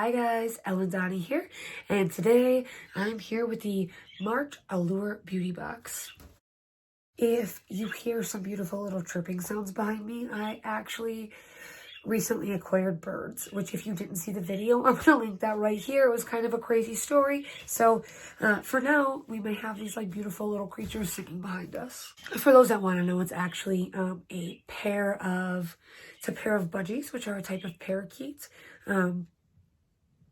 Hi guys, Elledani here, and today I'm here with the marked Allure beauty box. If you hear some beautiful little chirping sounds behind me, I actually recently acquired birds, which if you didn't see the video, I'm gonna link that right here. It was kind of a crazy story. So for now, we may have these like beautiful little creatures singing behind us. For those that want to know, it's actually a pair of budgies, which are a type of parakeet.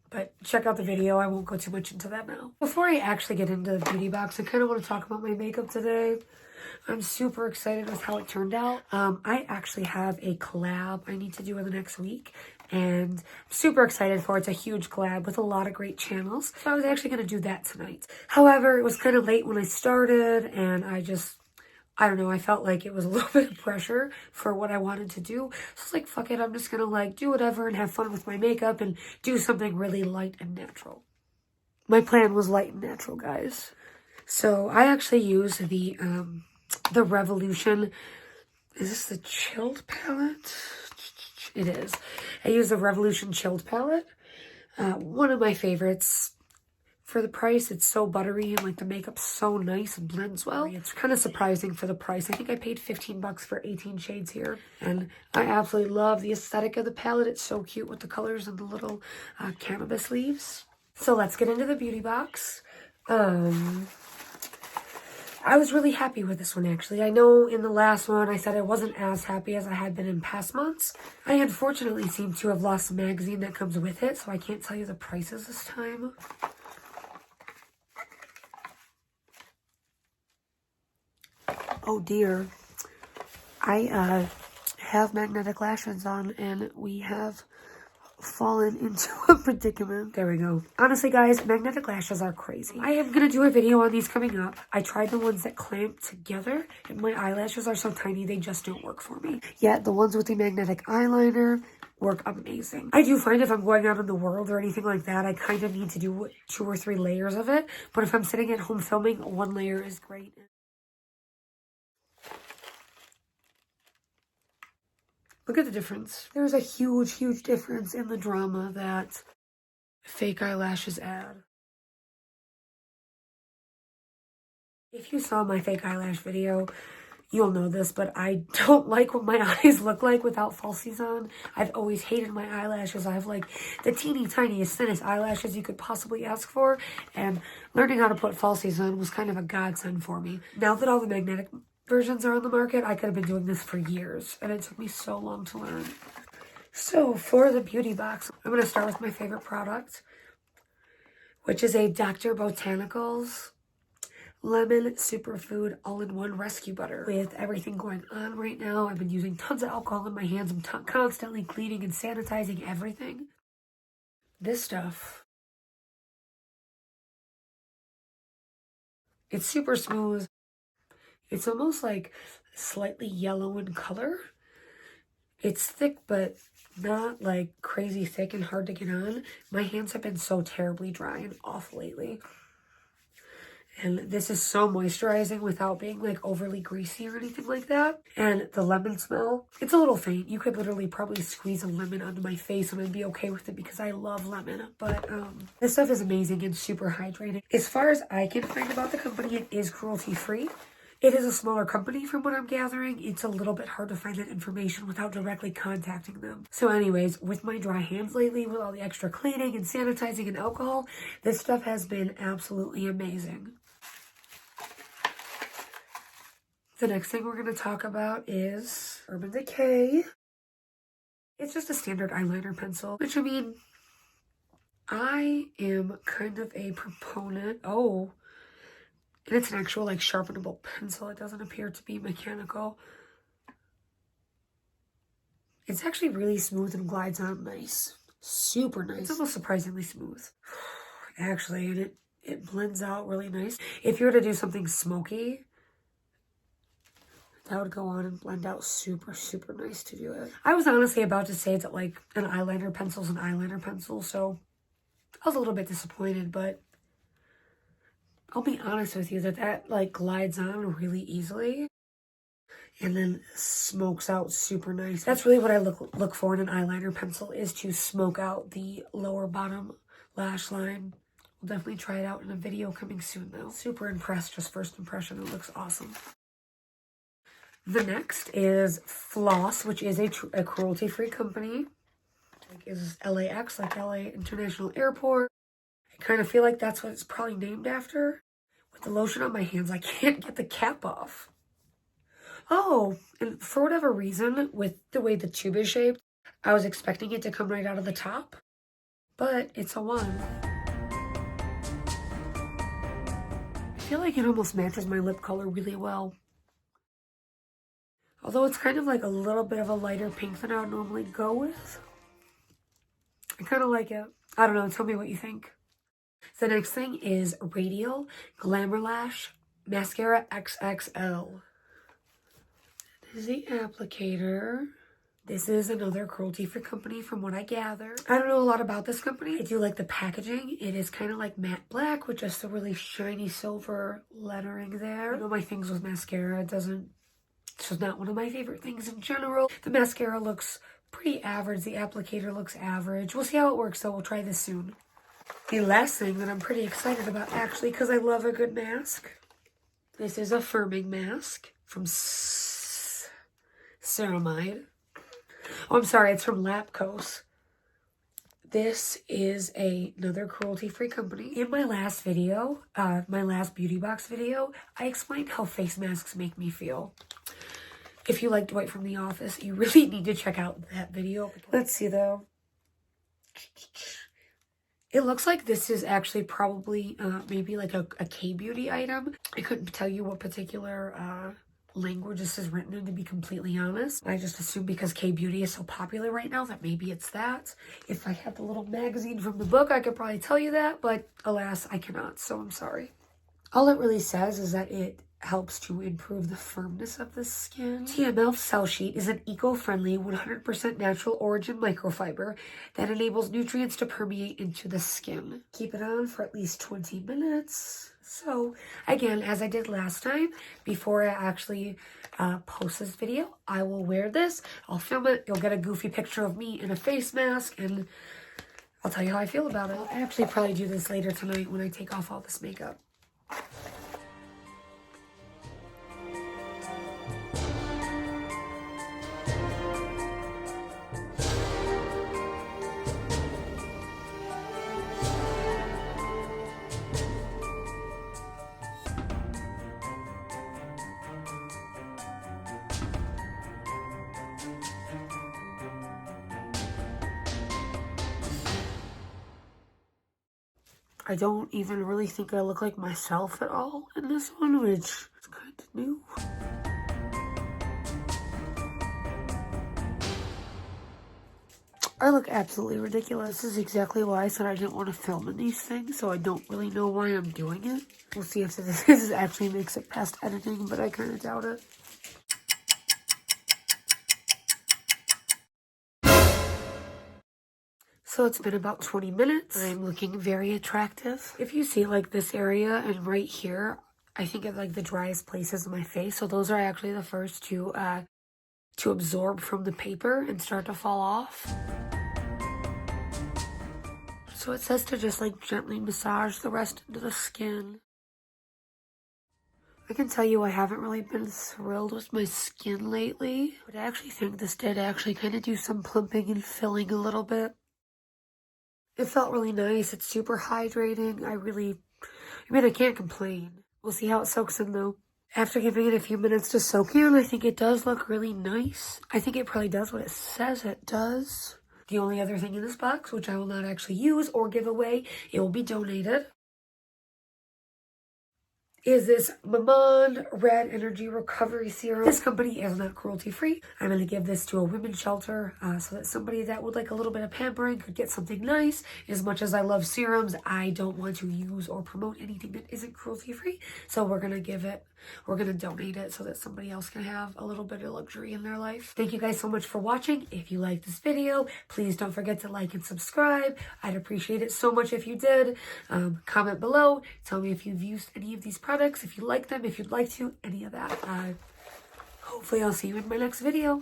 But check out the video. I won't go too much into that now. Before I actually get into the beauty box, I kind of want to talk about my makeup today. I'm super excited with how it turned out. I actually have a collab I need to do in the next week, and I'm super excited for it. It's a huge collab with a lot of great channels. So I was actually going to do that tonight. However, it was kind of late when I started, and I don't know, I felt like it was a little bit of pressure for what I wanted to do. So I was like, fuck it, I'm just gonna like do whatever and have fun with my makeup and do something really light and natural. My plan was light and natural, guys. So I actually use the Revolution, is this the Chilled palette? It is. I use the Revolution Chilled palette. One of my favorites. For the price, it's so buttery and like the makeup's so nice and blends well. It's kind of surprising for the price. I think I paid 15 bucks for 18 shades here. And I absolutely love the aesthetic of the palette. It's so cute with the colors and the little cannabis leaves. So let's get into the beauty box. I was really happy with this one, actually. I know in the last one, I said I wasn't as happy as I had been in past months. I unfortunately seem to have lost the magazine that comes with it, so I can't tell you the prices this time. Oh dear, I have magnetic lashes on and we have fallen into a predicament. There we go. Honestly guys, magnetic lashes are crazy. I am gonna do a video on these coming up. I tried the ones that clamp together and my eyelashes are so tiny they just don't work for me. Yet the ones with the magnetic eyeliner work amazing. I do find if I'm going out in the world or anything like that, I kind of need to do 2 or 3 layers of it. But if I'm sitting at home filming, 1 layer is great. Look at the difference. There's a huge, huge difference in the drama that fake eyelashes add. If you saw my fake eyelash video, you'll know this, but I don't like what my eyes look like without falsies on. I've always hated my eyelashes. I have like the teeny tiniest, thinnest eyelashes you could possibly ask for, and learning how to put falsies on was kind of a godsend for me. Now that all the magnetic versions are on the market, I could have been doing this for years, and it took me so long to learn. So for the beauty box, I'm going to start with my favorite product, which is a Dr. Botanicals Lemon Superfood All-in-One Rescue Butter. With everything going on right now, I've been using tons of alcohol in my hands. I'm constantly cleaning and sanitizing everything. This stuff, it's super smooth. It's almost like slightly yellow in color. It's thick, but not like crazy thick and hard to get on. My hands have been so terribly dry and off lately. And this is so moisturizing without being like overly greasy or anything like that. And the lemon smell, it's a little faint. You could literally probably squeeze a lemon onto my face and I'd be okay with it because I love lemon. But this stuff is amazing and super hydrating. As far as I can find about the company, it is cruelty-free. It is a smaller company from what I'm gathering. It's a little bit hard to find that information without directly contacting them. So anyways, with my dry hands lately, with all the extra cleaning and sanitizing and alcohol, this stuff has been absolutely amazing. The next thing we're going to talk about is Urban Decay. It's just a standard eyeliner pencil, which I mean, I am kind of a proponent. Oh, and it's an actual like sharpenable pencil. It doesn't appear to be mechanical. It's actually really smooth and glides on nice. Super nice. It's almost surprisingly smooth. Actually, and it blends out really nice. If you were to do something smoky, that would go on and blend out super, super nice to do it. I was honestly about to say that like an eyeliner pencil's an eyeliner pencil, so I was a little bit disappointed, but I'll be honest with you that like glides on really easily. and then smokes out super nice. That's really what I look for in an eyeliner pencil, is to smoke out the lower bottom lash line. We'll definitely try it out in a video coming soon though. Super impressed, just first impression. It looks awesome. The next is Floss, which is a cruelty-free company. Like, is LAX, like LA International Airport. I kind of feel like that's what it's probably named after. With the lotion on my hands, I can't get the cap off. Oh, and for whatever reason, with the way the tube is shaped, I was expecting it to come right out of the top, but it's a wand. I feel like it almost matches my lip color really well. Although it's kind of like a little bit of a lighter pink than I would normally go with. I kind of like it. I don't know, tell me what you think. The next thing is Radial Glamour Lash Mascara XXL. This is the applicator. This is another cruelty-free company from what I gather. I don't know a lot about this company. I do like the packaging. It is kind of like matte black with just a really shiny silver lettering there. I know my things with mascara, it's just not one of my favorite things in general. The mascara looks pretty average. The applicator looks average. We'll see how it works though. We'll try this soon. The last thing that I'm pretty excited about actually, because I love a good mask. This is a firming mask from Ceramide. Oh, I'm sorry, it's from Lapcos. This is another cruelty-free company. In my last video, my last beauty box video, I explained how face masks make me feel. If you like Dwight from The Office, you really need to check out that video. Let's see though. It looks like this is actually probably maybe like a K-beauty item. I couldn't tell you what particular language this is written in, to be completely honest. I just assume because K-beauty is so popular right now that maybe it's that. If I had the little magazine from the book, I could probably tell you that, but alas, I cannot, so I'm sorry. All it really says is that it helps to improve the firmness of the skin. TML Cell Sheet is an eco-friendly, 100% natural origin microfiber that enables nutrients to permeate into the skin. Keep it on for at least 20 minutes. So, again, as I did last time, before I actually post this video, I will wear this. I'll film it. You'll get a goofy picture of me in a face mask, and I'll tell you how I feel about it. I'll actually probably do this later tonight when I take off all this makeup. I don't even really think I look like myself at all in this one, which is kind of new. I look absolutely ridiculous. This is exactly why I said I didn't want to film in these things, so I don't really know why I'm doing it. We'll see if this actually makes it past editing, but I kind of doubt it. So it's been about 20 minutes. I'm looking very attractive. If you see like this area and right here, I think it's like the driest places in my face. So those are actually the first to absorb from the paper and start to fall off. So it says to just like gently massage the rest into the skin. I can tell you I haven't really been thrilled with my skin lately, but I actually think this did actually kind of do some plumping and filling a little bit. It felt really nice. It's super hydrating. I can't complain. We'll see how it soaks in though. After giving it a few minutes to soak in, I think it does look really nice. I think it probably does what it says it does. The only other thing in this box, which I will not actually use or give away, it will be donated, is this Maman Red Energy Recovery Serum. This company is not cruelty-free. I'm going to give this to a women's shelter so that somebody that would like a little bit of pampering could get something nice. As much as I love serums, I don't want to use or promote anything that isn't cruelty-free. So we're going to donate it so that somebody else can have a little bit of luxury in their life. Thank you guys so much for watching. If you liked this video, please don't forget to like and subscribe. I'd appreciate it so much if you did. Comment below. Tell me if you've used any of these products, if you like them, if you'd like to, any of that. hopefully I'll see you in my next video.